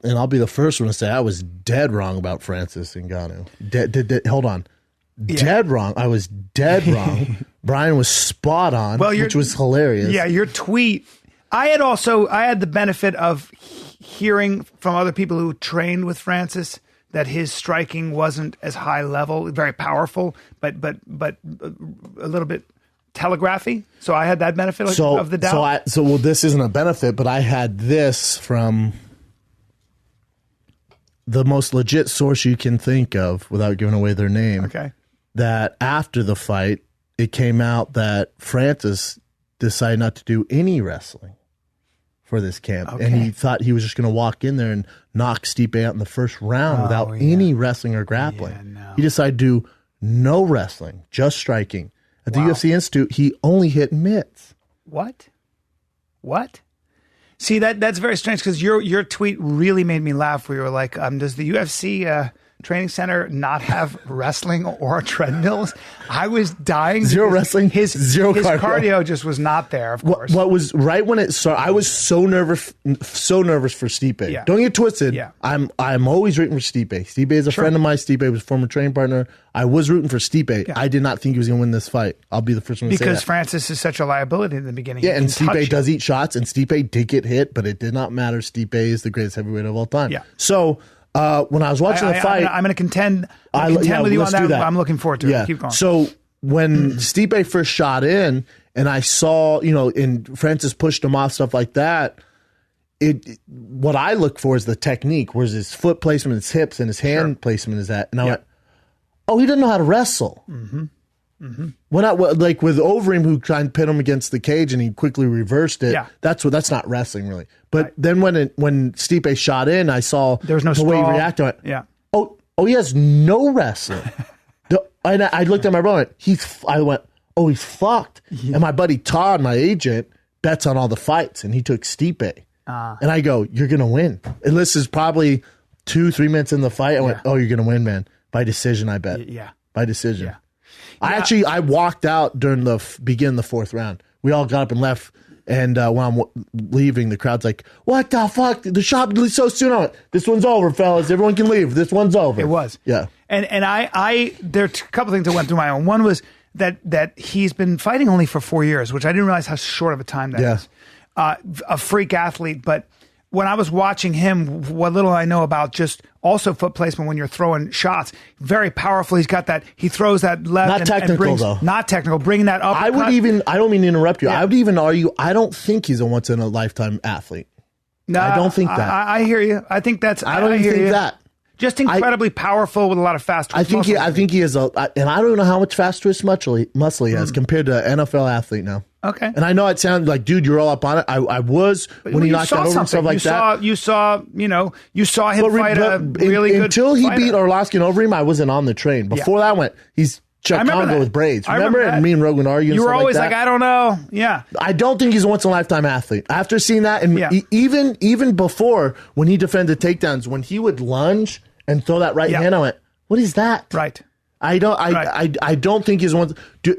and I'll be the first one to say I was dead wrong about Francis Ngannou. Hold on. Yeah. Dead wrong. I was dead wrong. Bryan was spot on, which was hilarious. Yeah, your tweet. I had the benefit of hearing from other people who trained with Francis that his striking wasn't as high level, very powerful, but a little bit telegraphy. So I had that benefit of the doubt. So this isn't a benefit, but I had this from the most legit source you can think of without giving away their name. Okay. That after the fight, it came out that Francis decided not to do any wrestling for this camp. Okay. And he thought he was just going to walk in there and knock Stipe out in the first round without any wrestling or grappling. Yeah, no. He decided to do no wrestling, just striking. At the UFC Institute, he only hit mitts. What? See, that's very strange because your tweet really made me laugh where you were like, does the UFC training center not have wrestling or treadmills? I was dying. Zero wrestling, zero cardio just was not there, of course. What was right when it started, I was so nervous for Stipe. Yeah. Don't get twisted. Yeah. I'm always rooting for Stipe. Stipe is a friend of mine. Stipe was a former training partner. I was rooting for Stipe. Yeah. I did not think he was going to win this fight. I'll be the first one to say that. Because Francis is such a liability in the beginning. Yeah, and Stipe does eat shots, and Stipe did get hit, but it did not matter. Stipe is the greatest heavyweight of all time. Yeah. So when I was watching the fight, I'm going to contend with you on that. I'm looking forward to it. Keep going. So when Stipe first shot in, and I saw, and Francis pushed him off, stuff like that, what I look for is the technique. Where's his foot placement, his hips, and his hand placement is at. And I went, oh, he doesn't know how to wrestle. When like with Overeem, who tried to pin him against the cage and he quickly reversed it. Yeah. That's not wrestling really. But then when Stipe shot in, I saw there was no the way he reacted. I went, oh, he has no wrestling. And I looked at my brother. I went, oh, he's fucked. Yeah. And my buddy Todd, my agent, bets on all the fights, and he took Stipe. And I go, you're gonna win. And this is probably 2-3 minutes in the fight. I went, oh, you're gonna win, man, by decision. I bet. Yeah, by decision. Yeah. I walked out during the beginning of the fourth round. We all got up and left. And when I'm leaving, the crowd's like, what the fuck? The shot so soon. I went, this one's over, fellas. Everyone can leave. This one's over. It was. Yeah. And there are a couple things that went through my own. One was that he's been fighting only for 4 years, which I didn't realize how short of a time that is. A freak athlete. But when I was watching him, what little I know about just also foot placement when you're throwing shots, very powerful. He's got that, he throws that left. Not technical, though. Not technical, bringing that up. I don't mean to interrupt you. Yeah. I would even argue, I don't think he's a once in a lifetime athlete. No, I don't think that. I hear you. I think that's, I don't even think that. Just incredibly powerful with a lot of fast twitch muscle. I think he is and I don't know how much fast twitch muscle he has compared to an NFL athlete now. Okay. And I know it sounded like, dude, you're all up on it. I was when he knocked out over and stuff like that. You saw him fight a really good until he fighter. beat Arlovski and Overeem, I wasn't on the train. Before that went, he's Chuck Congo with braids. Remember? And me and Rogan arguing. You were always like, I don't know. Yeah. I don't think he's a once in a lifetime athlete. After seeing that, and even before when he defended takedowns, when he would lunge and throw that right hand, I went, what is that? Right. I don't think he's one.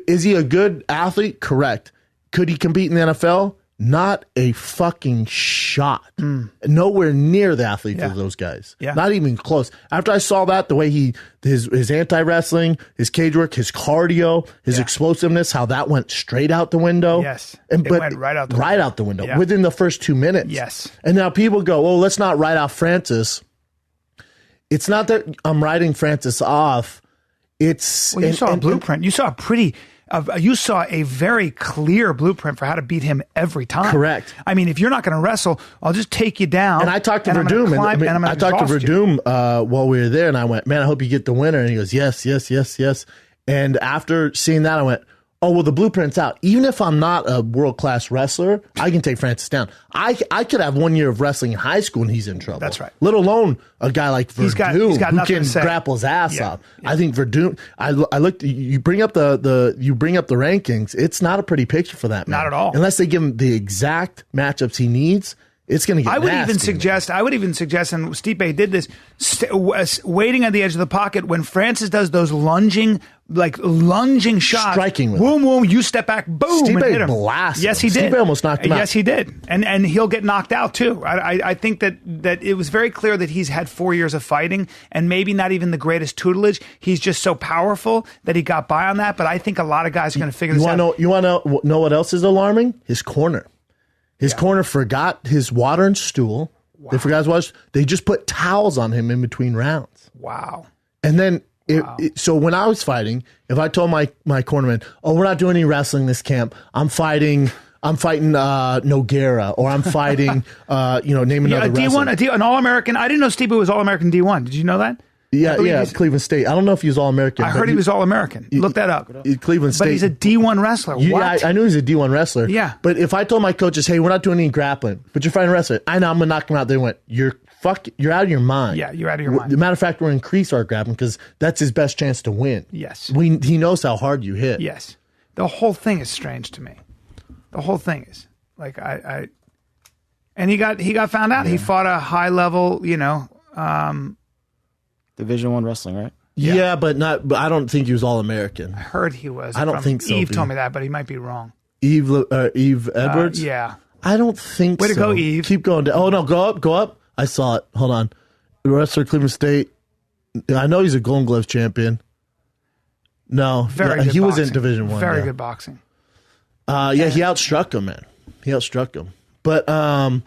Is he a good athlete? Correct. Could he compete in the NFL? Not a fucking shot. Nowhere near the athletes of those guys. Yeah. Not even close. After I saw that, the way his anti-wrestling, his cage work, his cardio, his explosiveness, how that went straight out the window. Yes. It went right out the window. Within the first 2 minutes. Yes. And now people go, oh, let's not write off Francis. It's not that I'm writing Francis off. It's you saw a blueprint. You saw a very clear blueprint for how to beat him every time. Correct. I mean, if you're not going to wrestle, I'll just take you down. And I talked to Verdum, I talked to Verdum while we were there, and I went, man, I hope you get the winner. And he goes, yes, yes, yes, yes. And after seeing that, I went, oh, well, the blueprint's out. Even if I'm not a world-class wrestler, I can take Francis down. I could have 1 year of wrestling in high school and he's in trouble. That's right. Let alone a guy like Verdum he's got who can grapple his ass up. Yeah. I think Verdum, I looked, you bring up the rankings, it's not a pretty picture for that man. Not at all. Unless they give him the exact matchups he needs, it's going to get nasty. I would even suggest, and Stipe did this, waiting at the edge of the pocket when Francis does those lunging like lunging shots. Striking with boom, boom, you step back, boom, and hit Stipe him. blasted Yes, him. he did. Stipe almost knocked him out. Yes, he did. And he'll get knocked out too. I think that it was very clear that he's had 4 years of fighting and maybe not even the greatest tutelage. He's just so powerful that he got by on that. But I think a lot of guys are going to figure this out. You want to know what else is alarming? His corner. His corner forgot his water and stool. Wow. They forgot his water. They just put towels on him in between rounds. Wow. And then, so when I was fighting, if I told my cornerman, "Oh, we're not doing any wrestling this camp. I'm fighting Nogueira, or I'm fighting, name another wrestler." An All-American. I didn't know Stipe was All-American D1. Did you know that? Yeah, Cleveland State. I don't know if he was All-American. I heard he was All-American. Look that up. Cleveland State. But he's a D1 wrestler. What? I knew he was a D1 wrestler. Yeah. But if I told my coaches, "Hey, we're not doing any grappling, but you're fighting a wrestler," I know I'm going to knock him out. They went, you're out of your mind. Yeah, you're out of your mind. As a matter of fact, we're going to increase our grappling because that's his best chance to win. Yes. He knows how hard you hit. Yes. The whole thing is strange to me. The whole thing is like and he got found out. Yeah. He fought a high level, Division I wrestling, right? Yeah, but I don't think he was All-American. I heard he was. I don't think so. Eve told me that, but he might be wrong. Eve Edwards? Yeah. I don't think so. Way to go, Eve. Keep going. Oh, no, go up. I saw it. Hold on. Wrestler, Cleveland State. I know he's a Golden Gloves champion. No. Very good he was boxing. in Division I. Very good boxing. He outstruck him, man. He outstruck him. But, and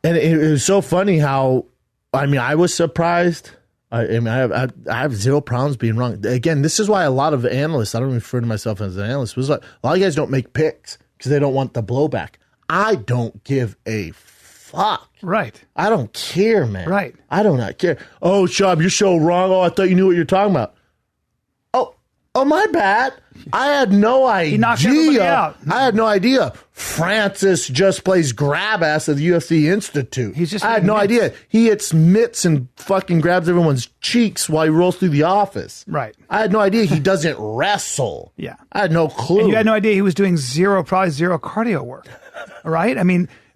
it was so funny how, I was surprised. I have zero problems being wrong. Again, this is why a lot of analysts, I don't refer to myself as an analyst, was like, a lot of guys don't make picks because they don't want the blowback. I don't give a fuck. Right. I don't care, man. Right. I do not care. Oh, Shab, you're so wrong. Oh, I thought you knew what you're talking about. Oh, my bad. I had no idea. He knocked everybody out. I had no idea. Francis just plays grab ass at the UFC Institute. I had no idea. He hits mitts and fucking grabs everyone's cheeks while he rolls through the office. Right. I had no idea he doesn't wrestle. Yeah. I had no clue. And you had no idea he was doing probably zero cardio work. Right?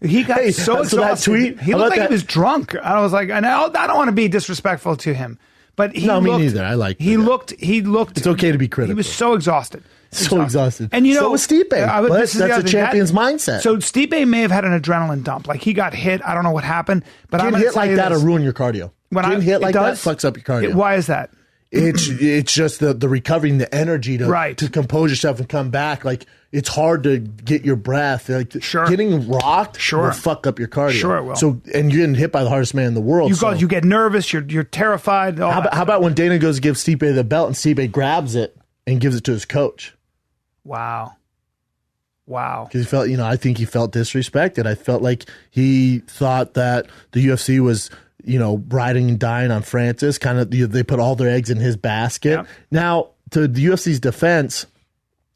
He got so exhausted. That tweet, he looked like he was drunk. I was like, I don't want to be disrespectful to him. But me neither. I like. He looked. It's okay to be critical. He was so exhausted. So exhausted. And so was Stipe. That's a champion's mindset. So Stipe may have had an adrenaline dump. Like he got hit. I don't know what happened. But getting hit like that will ruin your cardio. Getting hit like that fucks up your cardio. Why is that? It's just the recovering the energy to compose yourself and come back. Like it's hard to get your breath. Like getting rocked will fuck up your cardio. Sure it will. So and you're getting hit by the hardest man in the world. You get nervous. You're terrified. How about when Dana goes to give Stipe the belt and Stipe grabs it and gives it to his coach? Wow. Because he felt, I think he felt disrespected. I felt like he thought that the UFC was, riding and dying on Francis. Kind of, they put all their eggs in his basket. Yep. Now, to the UFC's defense,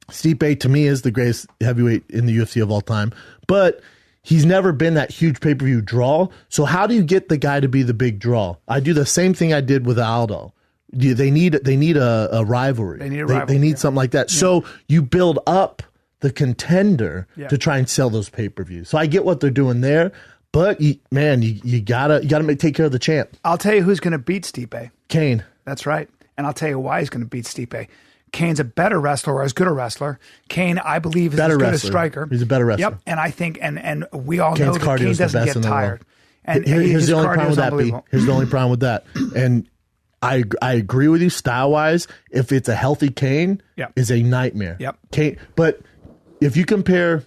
Stipe to me is the greatest heavyweight in the UFC of all time, but he's never been that huge pay-per-view draw. So how do you get the guy to be the big draw? I do the same thing I did with Aldo. They need a rivalry. They need something like that. Yeah. So you build up the contender to try and sell those pay-per-views. So I get what they're doing there, but you gotta take care of the champ. I'll tell you who's going to beat Stipe. Cain. That's right, and I'll tell you why he's going to beat Stipe. Cain's a better wrestler, or as good a wrestler. Cain, I believe, is as good a striker. He's a better wrestler. Yep, and I think, and we all Cain's know that Cain doesn't get tired. And here's the only problem with that. Here's the only problem with that, and I agree with you style-wise. If it's a healthy Cain, is a nightmare. Yep. Cain, but if you compare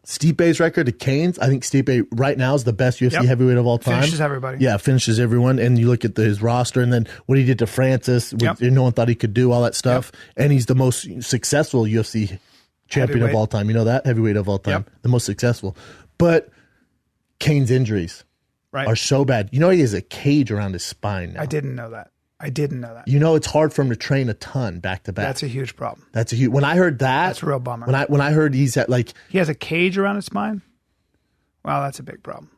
Stipe's record to Cain's, I think Stipe right now is the best UFC heavyweight of all time. Finishes everybody. Yeah, finishes everyone. And you look at his roster and then what he did to Francis, no one thought he could do all that stuff. And he's the most successful UFC champion of all time. You know that? Heavyweight of all time. The most successful. But Cain's injuries are so bad. You know he has a cage around his spine now. I didn't know that. It's hard for him to train a ton back to back. That's a huge problem. When I heard that, that's a real bummer. When I heard he has a cage around his spine. Wow, that's a big problem.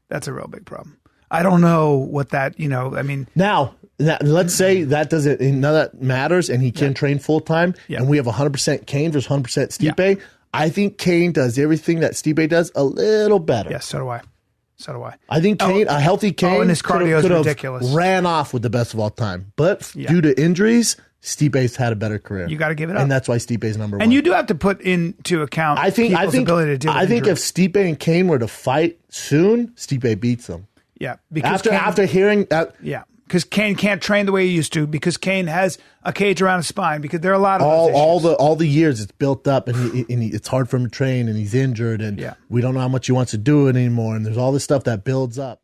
That's a real big problem. I don't know what that. Now let's say that doesn't. None of that matters, and he can train full time. And we have 100% Cain versus 100% Stipe. Yeah. I think Cain does everything that Stipe does a little better. Yes, so do I. I think Cain, a healthy Cain, and his cardio is ridiculous. Ran off with the best of all time, but due to injuries, Stipe's had a better career. You got to give it up. And that's why Stipe's number one. And you do have to put into account people's ability to deal with if injuries. Stipe and Cain were to fight soon, Stipe beats them. Yeah. Because after hearing that. Yeah. Because Cain can't train the way he used to, because Cain has a cage around his spine, because there are a lot of all the years it's built up, and it's hard for him to train, and he's injured, and we don't know how much he wants to do it anymore, and there's all this stuff that builds up.